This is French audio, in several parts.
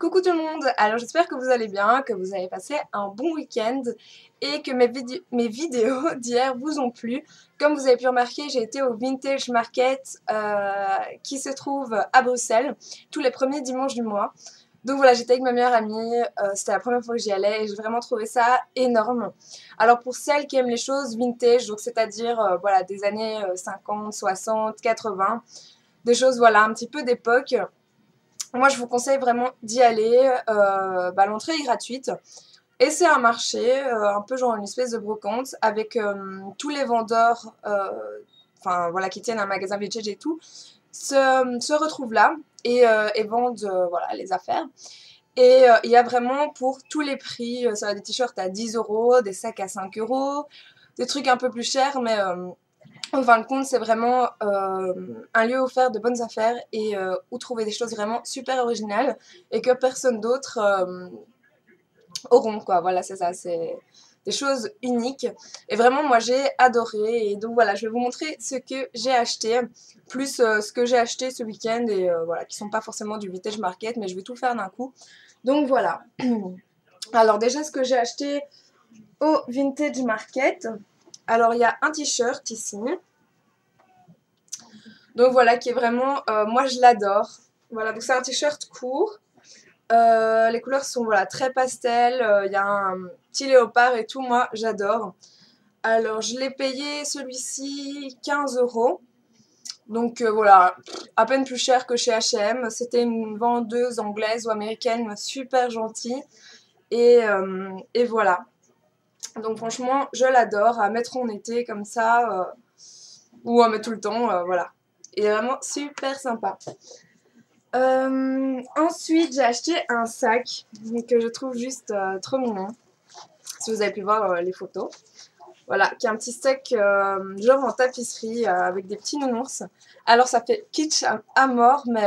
Coucou tout le monde, alors j'espère que vous allez bien, que vous avez passé un bon week-end et que mes vidéos d'hier vous ont plu. Comme vous avez pu remarquer, j'ai été au Vintage Market qui se trouve à Bruxelles tous les premiers dimanches du mois. Donc voilà, j'étais avec ma meilleure amie, c'était la première fois que j'y allais et j'ai vraiment trouvé ça énorme. Alors pour celles qui aiment les choses vintage, donc c'est-à-dire voilà, des années 50, 60, 80, des choses voilà un petit peu d'époque. Moi, je vous conseille vraiment d'y aller. L'entrée est gratuite. Et c'est un marché, un peu genre une espèce de brocante, avec tous les vendeurs voilà, qui tiennent un magasin vintage et tout, se retrouvent là et vendent voilà, les affaires. Et il y a vraiment pour tous les prix. Ça va des t-shirts à 10 €, des sacs à 5 €, des trucs un peu plus chers, mais en fin de compte, c'est vraiment un lieu offert de bonnes affaires et où trouver des choses vraiment super originales et que personne d'autre auront, quoi. Voilà, c'est ça, c'est des choses uniques. Et vraiment, moi, j'ai adoré. Et donc, voilà, je vais vous montrer ce que j'ai acheté, plus ce que j'ai acheté ce week-end et voilà, qui sont pas forcément du Vintage Market, mais je vais tout faire d'un coup. Donc, voilà. Alors, déjà, ce que j'ai acheté au Vintage Market. Alors, il y a un t-shirt ici. Donc voilà, qui est vraiment, moi je l'adore. Voilà, donc c'est un t-shirt court. Les couleurs sont voilà, très pastel. Il y a un petit léopard et tout, moi j'adore. Alors je l'ai payé celui-ci 15 €. Donc voilà, à peine plus cher que chez H&M. C'était une vendeuse anglaise ou américaine super gentille. Et voilà. Donc franchement, je l'adore. À mettre en été comme ça, ou à mettre tout le temps, voilà. Il est vraiment super sympa. Ensuite, j'ai acheté un sac que je trouve juste trop mignon. Si vous avez pu voir les photos. Voilà, qui est un petit sac genre en tapisserie avec des petits nounours. Alors ça fait kitsch à mort, mais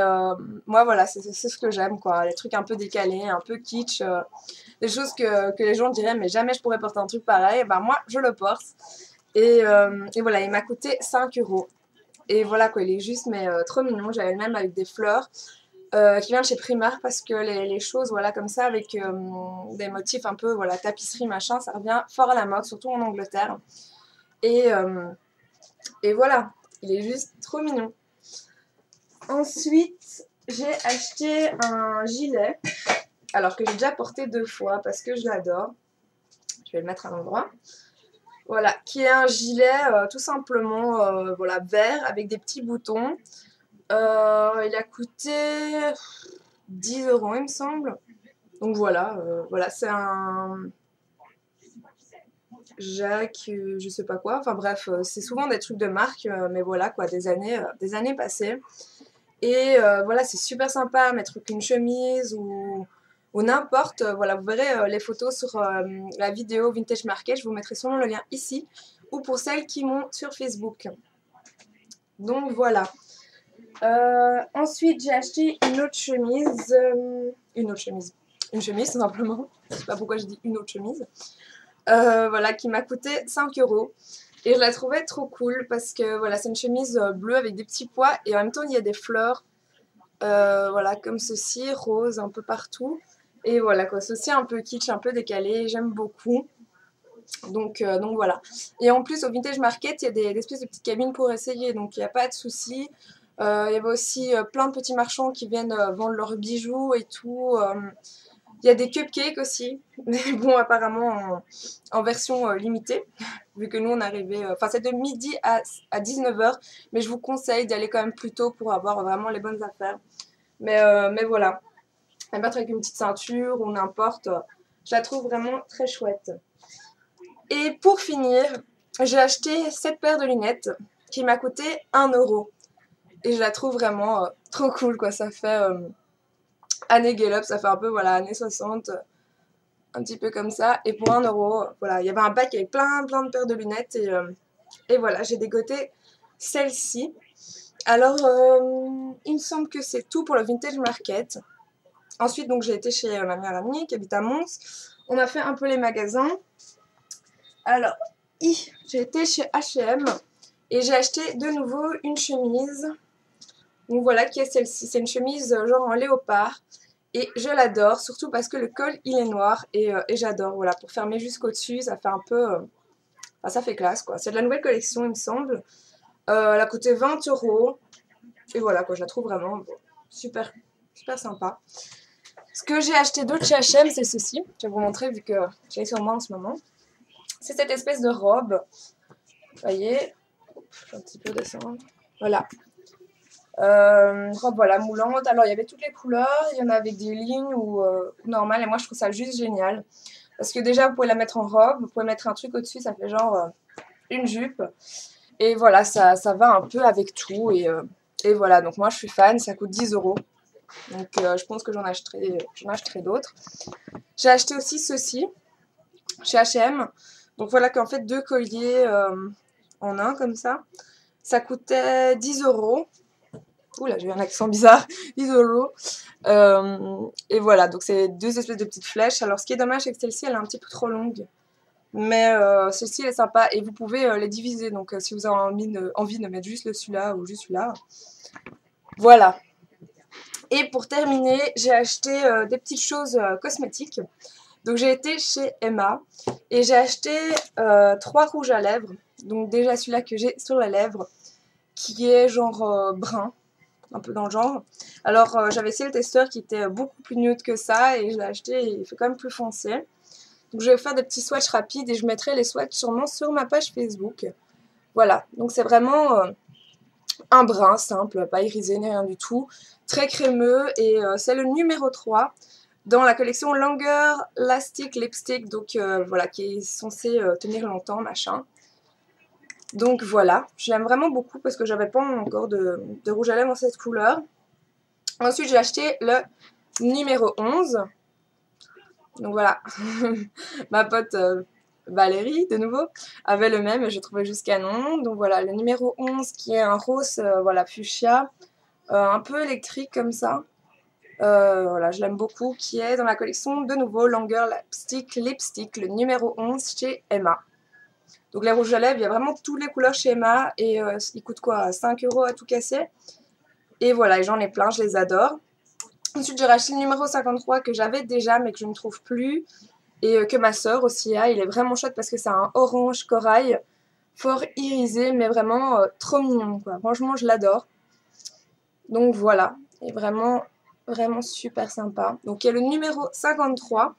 moi voilà, c'est ce que j'aime quoi. Les trucs un peu décalés, un peu kitsch. Des choses que les gens diraient mais jamais je pourrais porter un truc pareil. Et ben moi je le porte. Et voilà, il m'a coûté 5 €. Et voilà quoi, il est juste mais trop mignon. J'avais le même avec des fleurs qui vient de chez Primark parce que les choses voilà comme ça avec des motifs un peu voilà tapisserie machin, ça revient fort à la mode, surtout en Angleterre. Et, euh, et voilà, il est juste trop mignon. Ensuite, j'ai acheté un gilet, alors que j'ai déjà porté 2 fois parce que je l'adore. Je vais le mettre à l'endroit. Voilà, qui est un gilet tout simplement voilà, vert avec des petits boutons. Il a coûté 10 € il me semble. Donc voilà, voilà c'est un Jacques, je sais pas quoi. Enfin bref, c'est souvent des trucs de marque, mais voilà quoi, des années passées. Et voilà, c'est super sympa à mettre qu'une chemise ou n'importe. Voilà, vous verrez les photos sur la vidéo Vintage Market. Je vous mettrai sûrement le lien ici ou pour celles qui m'ont sur Facebook. Donc voilà. Ensuite, j'ai acheté une autre chemise. Une chemise, tout simplement. Je sais pas pourquoi je dis une autre chemise. Voilà, qui m'a coûté 5 €. Et je la trouvais trop cool parce que voilà, c'est une chemise bleue avec des petits pois et en même temps il y a des fleurs, voilà, comme ceci, rose un peu partout. Et voilà quoi, c'est aussi un peu kitsch, un peu décalé, j'aime beaucoup. Donc voilà. Et en plus, au Vintage Market, il y a des espèces de petites cabines pour essayer, donc il n'y a pas de souci. Il y avait aussi plein de petits marchands qui viennent vendre leurs bijoux et tout. Il y a des cupcakes aussi, mais bon, apparemment en version limitée, vu que nous on arrivait. Enfin, c'est de midi à 19 h, mais je vous conseille d'y aller quand même plus tôt pour avoir vraiment les bonnes affaires. Mais voilà, à mettre avec une petite ceinture ou n'importe, je la trouve vraiment très chouette. Et pour finir, j'ai acheté cette paire de lunettes qui m'a coûté 1 €. Et je la trouve vraiment trop cool, quoi. Ça fait année Gallup, ça fait un peu, voilà, années 60, un petit peu comme ça. Et pour 1 €, voilà, il y avait un pack avec plein de paires de lunettes. Et voilà, j'ai dégoté celle-ci. Alors, il me semble que c'est tout pour le Vintage Market. Ensuite, donc, j'ai été chez ma meilleure amie qui habite à Mons. On a fait un peu les magasins. Alors, j'ai été chez H&M et j'ai acheté de nouveau une chemise. Donc voilà qui est celle-ci. C'est une chemise genre en léopard Et je l'adore, surtout parce que le col il est noir et j'adore. Voilà, pour fermer jusqu'au dessus, ça fait un peu... enfin, ça fait classe quoi. C'est de la nouvelle collection il me semble. Elle a coûté 20 €. Et voilà quoi, je la trouve vraiment bon, super, super sympa. Ce que j'ai acheté d'autre chez H&M, c'est ceci. Je vais vous montrer vu que j'ai sur moi en ce moment. C'est cette espèce de robe. Vous voyez, je vais un petit peu descendre. Voilà. Robe voilà, moulante. Alors il y avait toutes les couleurs, il y en a avec des lignes ou normales. Et moi je trouve ça juste génial. Parce que déjà vous pouvez la mettre en robe, vous pouvez mettre un truc au-dessus, ça fait genre une jupe. Et voilà, ça va un peu avec tout. Et voilà, donc moi je suis fan, ça coûte 10 €. Donc je pense que j'en achèterai d'autres. J'ai acheté aussi ceci chez H&M. Donc voilà qu'en fait 2 colliers en un comme ça. Ça coûtait 10 €. Oula, j'ai eu un accent bizarre. 10 €. Et voilà, donc c'est 2 espèces de petites flèches. Alors ce qui est dommage, c'est que celle-ci, elle est un petit peu trop longue. Mais celle-ci, elle est sympa. Et vous pouvez les diviser. Donc si vous avez envie de mettre juste celui-là ou juste celui-là. Voilà. Et pour terminer, j'ai acheté des petites choses cosmétiques. Donc j'ai été chez Emma et j'ai acheté 3 rouges à lèvres. Donc déjà celui-là que j'ai sur la lèvre, qui est genre brun, un peu dans le genre. Alors j'avais essayé le testeur qui était beaucoup plus nude que ça et je l'ai acheté et il fait quand même plus foncé. Donc je vais faire des petits swatchs rapides et je mettrai les swatchs sûrement sur ma page Facebook. Voilà, donc c'est vraiment un brun simple, pas irisé ni rien du tout, très crémeux et c'est le numéro 3 dans la collection Longer Lasting Lipstick, donc voilà, qui est censé tenir longtemps, machin. Donc voilà, je l'aime vraiment beaucoup parce que j'avais pas encore de rouge à lèvres en cette couleur. Ensuite j'ai acheté le numéro 11. Donc voilà, ma pote Valérie, de nouveau, avait le même et je trouvais juste canon. Donc voilà, le numéro 11 qui est un rose, voilà, fuchsia, un peu électrique comme ça. Voilà, je l'aime beaucoup, qui est dans la collection de nouveau Longer Lipstick, le numéro 11 chez Emma. Donc les rouges à lèvres, il y a vraiment toutes les couleurs chez Emma et ils coûtent quoi, 5 € à tout casser. Et voilà, j'en ai plein, je les adore. Ensuite, j'ai racheté le numéro 53 que j'avais déjà mais que je ne trouve plus et que ma soeur aussi a. Il est vraiment chouette parce que c'est un orange corail fort irisé mais vraiment trop mignon quoi. Franchement, je l'adore. Donc voilà, et vraiment super sympa. Donc il y a le numéro 53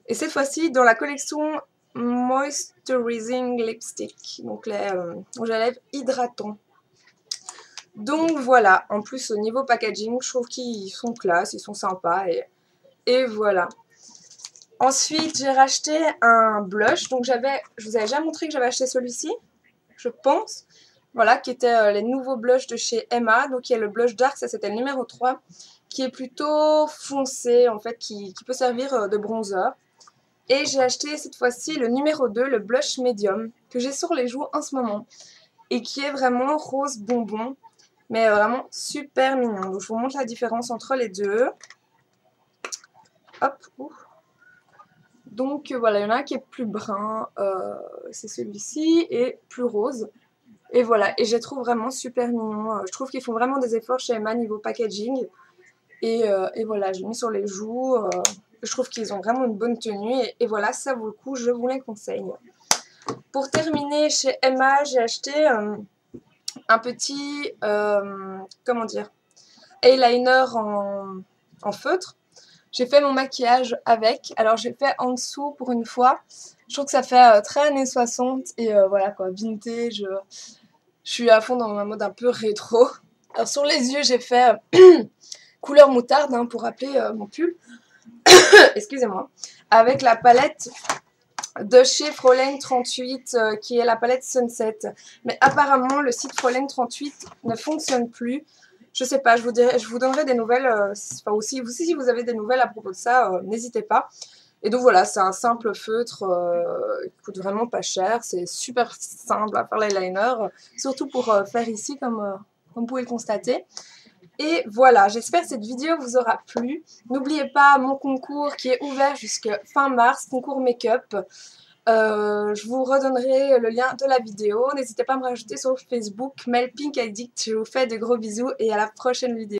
et cette fois-ci dans la collection Moisturizing Lipstick, donc les rouges à lèvres hydratants. Donc voilà, en plus au niveau packaging, je trouve qu'ils sont classe, ils sont sympas et voilà. Ensuite, j'ai racheté un blush, donc je vous avais déjà montré que j'avais acheté celui-ci, je pense. Voilà, qui étaient les nouveaux blushs de chez Emma. Donc il y a le blush dark, ça c'était le numéro 3, qui est plutôt foncé, en fait, qui peut servir de bronzer. Et j'ai acheté cette fois-ci le numéro 2, le blush medium, que j'ai sur les joues en ce moment. Et qui est vraiment rose bonbon, mais vraiment super mignon. Donc je vous montre la différence entre les deux. Hop, donc voilà, il y en a un qui est plus brun, c'est celui-ci, et plus rose. Et voilà, et je les trouve vraiment super mignons. Je trouve qu'ils font vraiment des efforts chez Emma niveau packaging. Et voilà, j'ai mis sur les joues. Je trouve qu'ils ont vraiment une bonne tenue. Et voilà, ça vaut le coup, je vous les conseille. Pour terminer, chez Emma, j'ai acheté un petit, comment dire, eyeliner en feutre. J'ai fait mon maquillage avec. Alors j'ai fait en dessous pour une fois. Je trouve que ça fait très années 60 et voilà quoi, vintage. Je suis à fond dans un mode un peu rétro. Alors sur les yeux, j'ai fait couleur moutarde hein, pour rappeler mon pull. Excusez-moi. Avec la palette de chez Fräulein 38 qui est la palette Sunset. Mais apparemment, le site Fräulein 38 ne fonctionne plus. Je sais pas, je vous donnerai des nouvelles. Enfin, aussi, si vous avez des nouvelles à propos de ça, n'hésitez pas. Et donc voilà, c'est un simple feutre qui coûte vraiment pas cher. C'est super simple à faire l'eyeliner, surtout pour faire ici comme vous pouvez le constater. Et voilà, j'espère que cette vidéo vous aura plu. N'oubliez pas mon concours qui est ouvert jusqu'à fin mars, concours make-up. Je vous redonnerai le lien de la vidéo. N'hésitez pas à me rajouter sur Facebook, Mel Pink Addict. Je vous fais de gros bisous et à la prochaine vidéo.